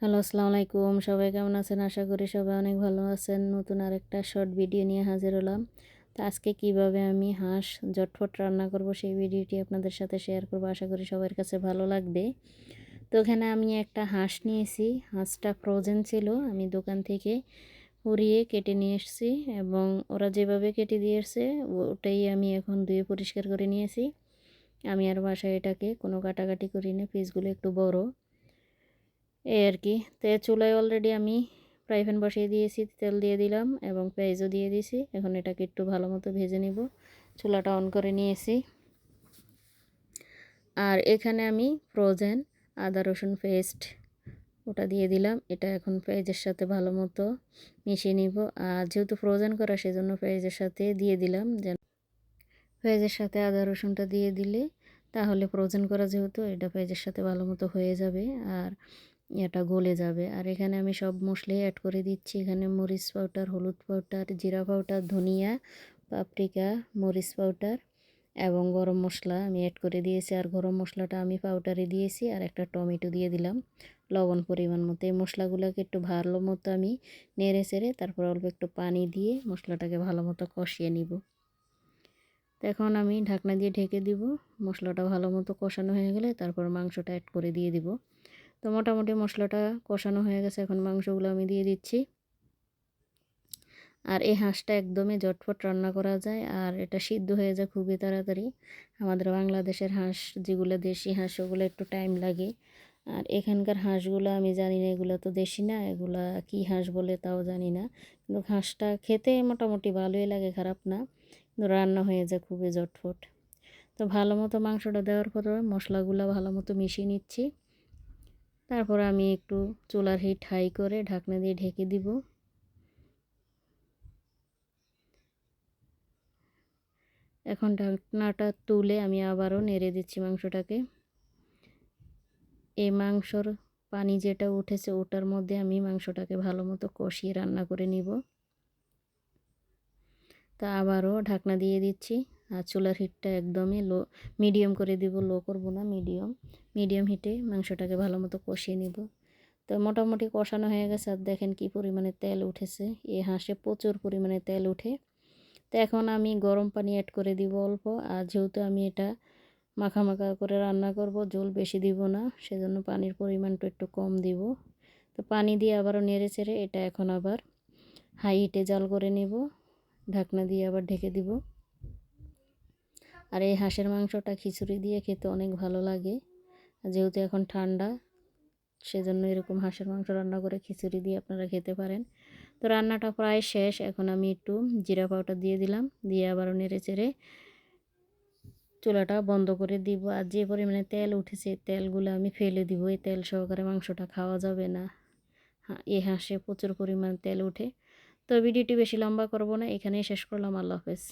Hello, আসসালামু আলাইকুম। সবাই কেমন আছেন? আশা করি সবাই অনেক ভালো আছেন। নতুন আরেকটা শর্ট ভিডিও নিয়ে হাজির হলাম। তো আজকে কিভাবে আমি হাঁস জটফট রান্না করব সেই ভিডিওটি আপনাদের সাথে শেয়ার করব। আশা করি সবার কাছে ভালো লাগবে। তো এখানে আমি একটা হাঁস নিয়েছি। হাঁসটা ফ্রোজেন ছিল। আমি দোকান থেকে পুড়িয়ে কেটে নিয়ে এসেছি এবং ওরা যেভাবে কেটে দিয়েছে ওটাই আমি এখন ধুয়ে পরিষ্কার করে নিয়েছি। আমি আর বাসায় এটাকে কোনো কাটাকাটি করিনি। পিসগুলো একটু বড়, এই আর কি। তো চুলায় অলরেডি আমি ফ্রাই প্যান বসিয়ে দিয়েছি, তেল দিয়ে দিলাম এবং পেঁয়াজও দিয়ে দিয়েছি। এখন এটাকে একটু ভালো মতো ভেজে নিব। চুলাটা অন করে নিয়েছি। আর এখানে আমি ফ্রোজেন আদা রসুন পেস্ট ওটা দিয়ে দিলাম। এটা এখন পেঁয়াজের সাথে ভালো মতো মিশিয়ে নিব। আর যেহেতু ফ্রোজেন করা সেজন্য পেঁয়াজের সাথে দিয়ে দিলাম। যেন পেঁয়াজের সাথে আদা রসুনটা দিয়ে দিলে তাহলে ফ্রোজেন করা যেহেতু এটা পেঁয়াজের সাথে ভালো মতো হয়ে যাবে আর এটা গলে যাবে। আর এখানে আমি সব মশলাই অ্যাড করে দিচ্ছি। এখানে মরিচ পাউডার, হলুদ পাউডার, জিরা পাউডার, ধনিয়া, পাপরিকা, মরিচ পাউডার এবং গরম মশলা আমি অ্যাড করে দিয়েছি। আর গরম মশলাটা আমি পাউডারে দিয়েছি। আর একটা টমেটো দিয়ে দিলাম লবণ পরিমাণ মতো। এই মশলাগুলোকে একটু ভালো মতো আমি নেড়ে চেড়ে তারপর অল্প একটু পানি দিয়ে মশলাটাকে ভালো মতো কষিয়ে নিব। তো এখন আমি ঢাকনা দিয়ে ঢেকে দিব। মশলাটা ভালো মতো কষানো হয়ে গেলে তারপর মাংসটা অ্যাড করে দিয়ে দিব। তো মোটামুটি মশলাটা কষানো হয়ে গেছে। এখন মাংসগুলো আমি দিয়ে দিচ্ছি। আর এই হাঁসটা একদমই ঝটপট রান্না করা যায় আর এটা সিদ্ধ হয়ে যায় খুবই তাড়াতাড়ি। আমাদের বাংলাদেশের হাঁস যেগুলো দেশি হাঁস ওগুলো একটু টাইম লাগে। আর এখানকার হাঁসগুলো আমি জানি না, এগুলো তো দেশি না, এগুলা কি হাঁস বলে তাও জানি না। কিন্তু হাঁসটা খেতে মোটামুটি ভালোই লাগে, খারাপ না, কিন্তু রান্না হয়ে যায় খুবই ঝটপট। তো ভালো মতো মাংসটা দেওয়ার পরে মশলাগুলো ভালো মতো মিশিয়ে নিচ্ছি। তারপর আমি একটু চুলার হিট হাই করে ঢাকনা দিয়ে ঢেকে দিব। এখন ঢাকনাটা তুলে আমি আবারও নেড়ে দিচ্ছি মাংসটাকে। এই মাংসর পানি যেটা উঠেছে ওটার মধ্যে আমি মাংসটাকে ভালো মতো কষিয়ে রান্না করে নিব। তা আবারও ঢাকনা দিয়ে দিচ্ছি। আর চুলার হিটটা একদমই মিডিয়াম করে দিব, লো করব না, মিডিয়াম হিটে মাংসটাকে ভালো মতো কষিয়ে নিব। তো মোটামুটি কষানো হয়ে গেছে। আর দেখেন কি পরিমাণে তেল উঠেছে। এই হাঁসে প্রচুর পরিমাণে তেল উঠে। তো এখন আমি গরম পানি অ্যাড করে দিব অল্প। আর যেহেতু আমি এটা মাখা মাখা করে রান্না করব, ঝোল বেশি দিব না, সেজন্য পানির পরিমাণটা একটু কম দিব। তো পানি দিয়ে আবারও নেড়ে চেড়ে এটা এখন আবার হাই হিটে জাল করে নেব। ঢাকনা দিয়ে আবার ঢেকে দিব। আর এই হাঁসের মাংসটা খিচুড়ি দিয়ে খেতে অনেক ভালো লাগে। যেহেতু এখন ঠান্ডা সেজন্য এরকম হাঁসের মাংস রান্না করে খিচুড়ি দিয়ে আপনারা খেতে পারেন। তো রান্নাটা প্রায় শেষ। এখন আমি একটু জিরা পাউডার দিয়ে দিলাম, দিয়ে আবারও নেড়ে চেড়ে চুলাটা বন্ধ করে দিব। আর যে পরিমাণে তেল উঠেছে তেলগুলো আমি ফেলে দিব। এই তেল সহকারে মাংসটা খাওয়া যাবে না। এই হাঁসে প্রচুর পরিমাণ তেল উঠে। তো ভিডিওটি বেশি লম্বা করব না, এখানেই শেষ করলাম। আল্লাহ হাফেজ।